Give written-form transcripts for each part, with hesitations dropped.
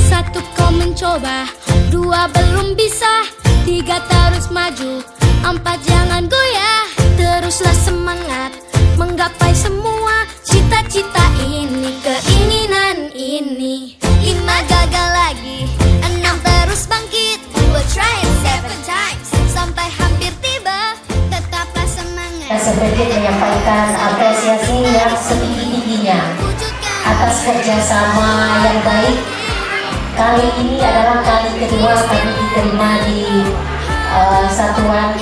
Satu, kau mencoba. Dua, belum bisa. Tiga, terus maju. Empat, jangan goyah. Teruslah semangat menggapai semua cita-cita ini, keinginan ini. Lima, gagal lagi. Enam, terus bangkit. We'll try it 7 times sampai hampir tiba. Tetaplah semangat. Seperti menyampaikan apresiasi yang setinggi-tingginya atas kerjasama yang baik. Kali ini adalah kali kedua kami diterima di Satuan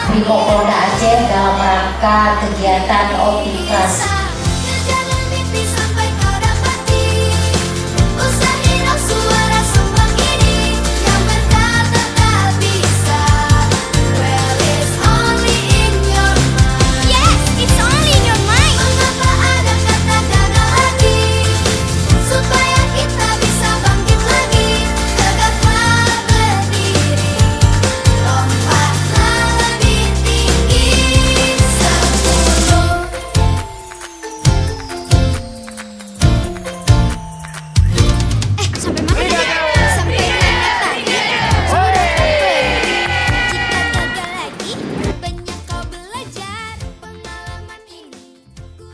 Brimopolda Aceh dalam rangka kegiatan OPI Class